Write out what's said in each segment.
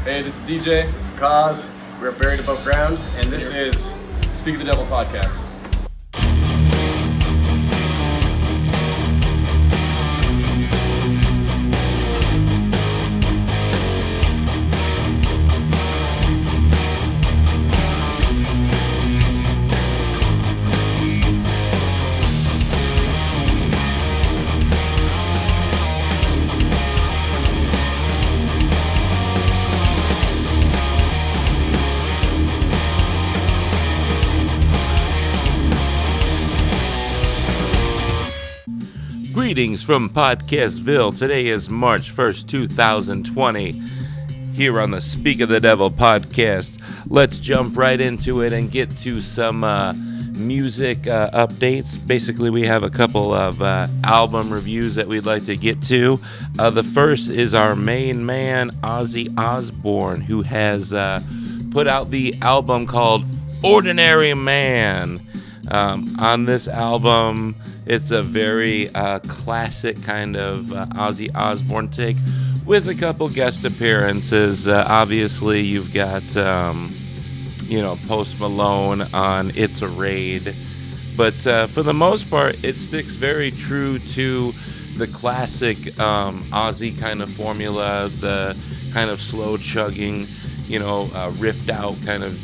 Hey, this is DJ. This is Cause. We're Buried Above Ground, and this is Speak of the Devil podcast. Greetings from Podcastville. Today is March 1st, 2020. Here on the Speak of the Devil podcast, let's jump right into it and get to some music updates. Basically, we have a couple of album reviews that we'd like to get to. The first is our main man, Ozzy Osborne, who has put out the album called Ordinary Man. On this album, it's a very classic kind of Ozzy Osbourne take with a couple guest appearances. Obviously, you've got, Post Malone on It's a Raid. But for the most part, it sticks very true to the classic Ozzy kind of formula, the kind of slow chugging, riffed out kind of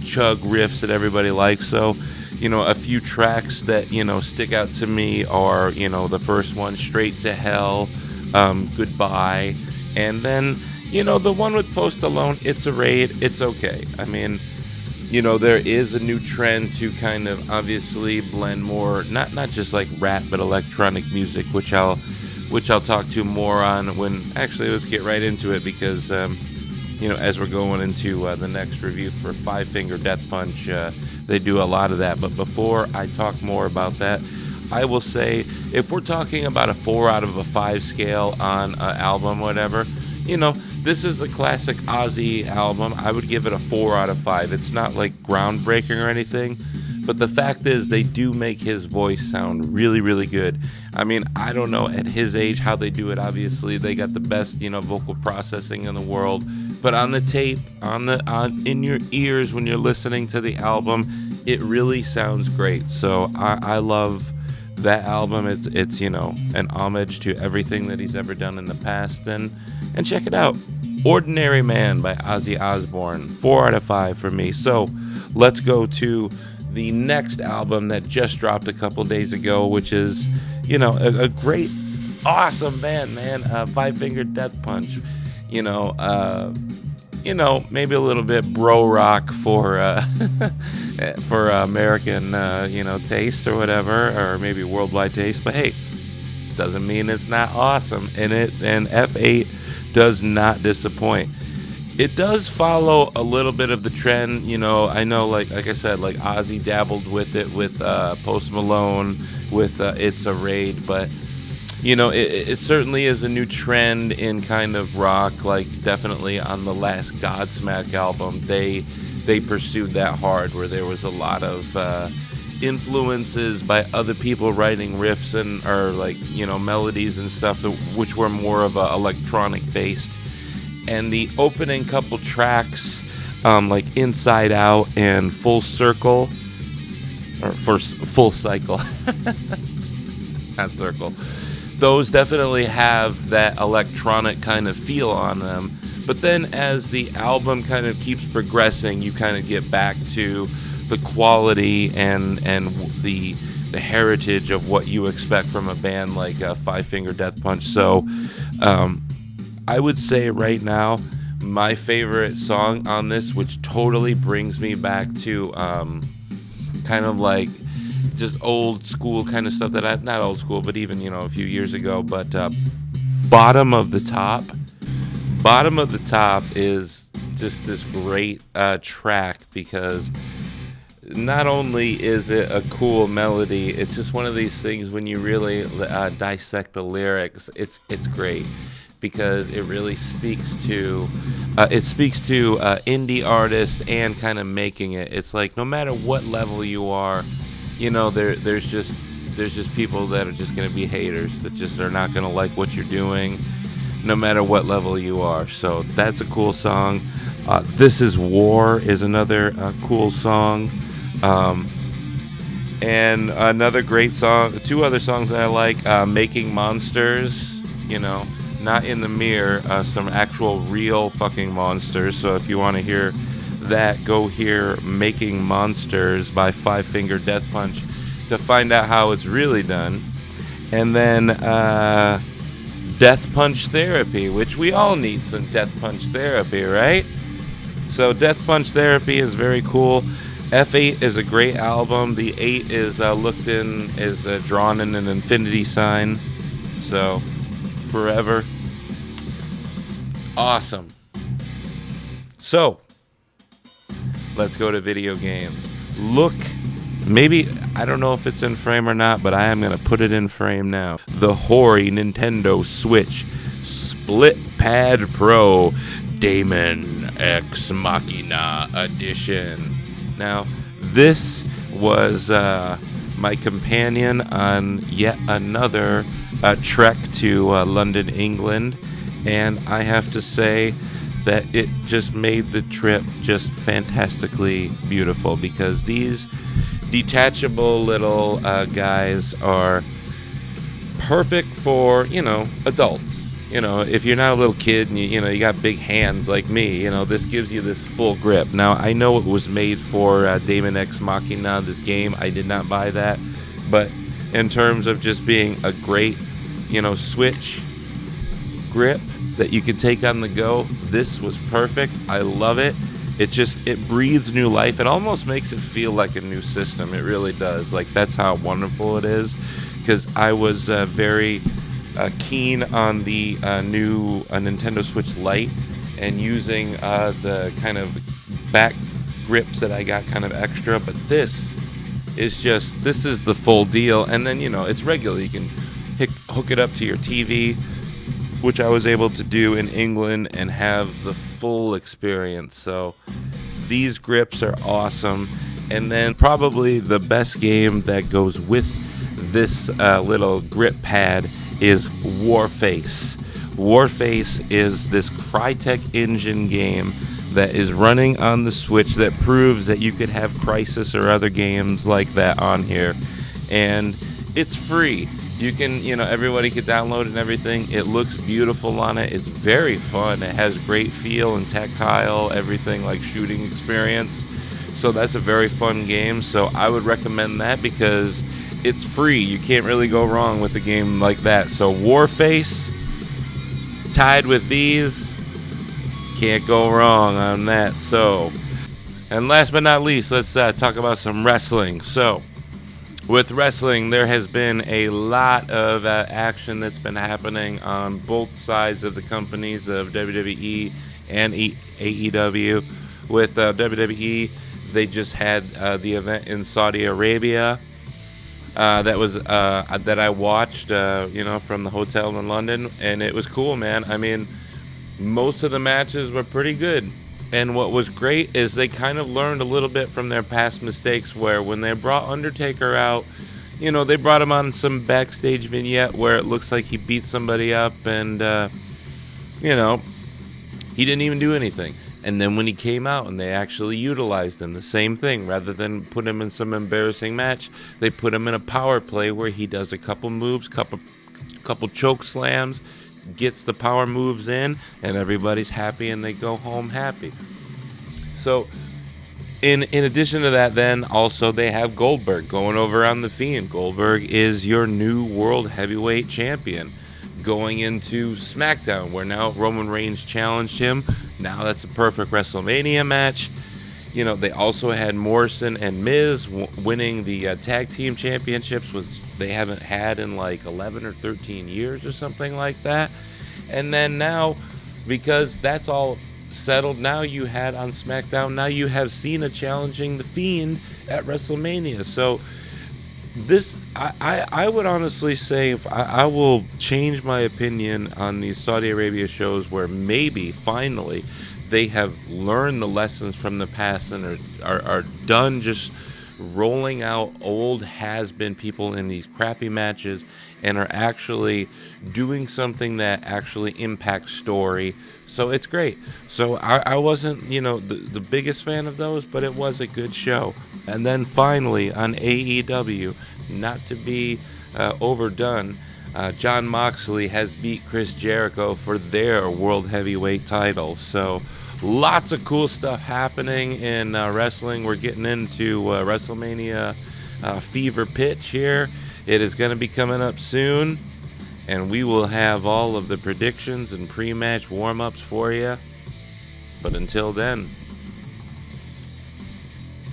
chug riffs that everybody likes. So, a few tracks that, stick out to me are, the first one, Straight to Hell, Goodbye, and then, the one with Post Malone, It's a Raid, it's okay. I mean, there is a new trend to kind of obviously blend more, not just like rap, but electronic music, which I'll talk to more on when, actually, let's get right into it, because, as we're going into the next review for Five Finger Death Punch, they do a lot of that. But before I talk more about that, I will say, if we're talking about a 4 out of a 5 scale on an album, whatever, this is the classic Ozzy album. I would give it a 4 out of 5. It's not like groundbreaking or anything, but the fact is they do make his voice sound really, really good. I mean, I don't know at his age how they do it. Obviously, they got the best, vocal processing in the world. But on the tape, in your ears when you're listening to the album, it really sounds great. So I love that album. It's an homage to everything that he's ever done in the past. And check it out. Ordinary Man by Ozzy Osbourne. 4 out of 5 for me. So let's go to the next album that just dropped a couple days ago, which is, a great, awesome band, man. Five Finger Death Punch. Maybe a little bit bro rock for American, taste or whatever, or maybe worldwide taste. But hey, doesn't mean it's not awesome. And F8 does not disappoint. It does follow a little bit of the trend. I know, like I said, like Ozzy dabbled with it with Post Malone, with It's a Raid, but it certainly is a new trend in kind of rock. Like, definitely on the last Godsmack album, they pursued that hard, where there was a lot of influences by other people writing riffs or melodies and stuff, which were more of a electronic based. And the opening couple tracks, like Inside Out and Full Circle, or Full Cycle, not Circle. Those definitely have that electronic kind of feel on them. But then as the album kind of keeps progressing, you kind of get back to the quality and the heritage of what you expect from a band like Five Finger Death Punch. So I would say right now, my favorite song on this, which totally brings me back to kind of like just old school kind of stuff that not old school, but even, a few years ago, but Bottom of the Top is just this great track, because not only is it a cool melody, it's just one of these things when you really dissect the lyrics, it's great, because it really speaks to indie artists and kind of making it. It's like, no matter what level you are, there's just people that are just going to be haters, that just are not going to like what you're doing. no matter what level you are. So that's a cool song. This Is War is another cool song. And another great song, two other songs that I like, Making Monsters, not in the mirror, some actual real fucking monsters. So if you want to hear that, go hear Making Monsters by Five Finger Death Punch to find out how it's really done. And then Death Punch Therapy, which we all need some Death Punch Therapy, right? So Death Punch Therapy is very cool. F8 is a great album. The 8 is drawn in an infinity sign. So, forever. Awesome. So, let's go to video games. Look, maybe, I don't know if it's in frame or not, but I am going to put it in frame now. The Hori Nintendo Switch Split Pad Pro Daemon X Machina Edition. Now, this was my companion on yet another trek to London, England, and I have to say that it just made the trip just fantastically beautiful, because these detachable little guys are perfect for, adults. If you're not a little kid and you got big hands like me, this gives you this full grip. Now, I know it was made for Daemon X Machina, this game. I did not buy that. But in terms of just being a great, Switch grip that you can take on the go, this was perfect. I love it. It breathes new life. It almost makes it feel like a new system. It really does. Like, that's how wonderful it is. Because I was very keen on the new Nintendo Switch Lite, and using the kind of back grips that I got kind of extra, but this is the full deal. And then it's regular. You can hook it up to your TV, which I was able to do in England, and have the full experience. So these grips are awesome. And then probably the best game that goes with this little grip pad is Warface. Warface is this Crytek engine game that is running on the Switch that proves that you could have Crysis or other games like that on here. And it's free. You can, everybody can download it and everything. It looks beautiful on it. It's very fun. It has great feel and tactile, everything, like shooting experience. So that's a very fun game. So I would recommend that, because it's free. You can't really go wrong with a game like that. So Warface, tied with these, can't go wrong on that. So, and last but not least, let's talk about some wrestling. So, with wrestling, there has been a lot of action that's been happening on both sides of the companies of WWE and AEW. With WWE, they just had the event in Saudi Arabia. That I watched, from the hotel in London, and it was cool, man. I mean, most of the matches were pretty good, and what was great is they kind of learned a little bit from their past mistakes, where when they brought Undertaker out, they brought him on some backstage vignette where it looks like he beat somebody up, and he didn't even do anything. And then when he came out and they actually utilized him, the same thing. Rather than put him in some embarrassing match, they put him in a power play where he does a couple moves, couple choke slams, gets the power moves in, and everybody's happy and they go home happy. So, in addition to that, then also they have Goldberg going over on The Fiend. Goldberg is your new world heavyweight champion, going into SmackDown, where now Roman Reigns challenged him. Now that's a perfect WrestleMania match. They also had Morrison and Miz winning the tag team championships, which they haven't had in like 11 or 13 years or something like that. And then now, because that's all settled, now you had on SmackDown, now you have Cena challenging The Fiend at WrestleMania. So this, I would honestly say, I will change my opinion on these Saudi Arabia shows, where maybe finally they have learned the lessons from the past and are done just rolling out old has-been people in these crappy matches and are actually doing something that actually impacts story. So it's great. So I wasn't, the biggest fan of those, but it was a good show. And then finally on AEW, not to be overdone, Jon Moxley has beat Chris Jericho for their World Heavyweight title. So lots of cool stuff happening in wrestling. We're getting into WrestleMania fever pitch here. It is going to be coming up soon, and we will have all of the predictions and pre-match warm-ups for you. But until then,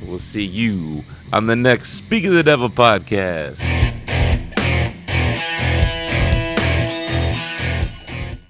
we'll see you on the next Speak of the Devil podcast.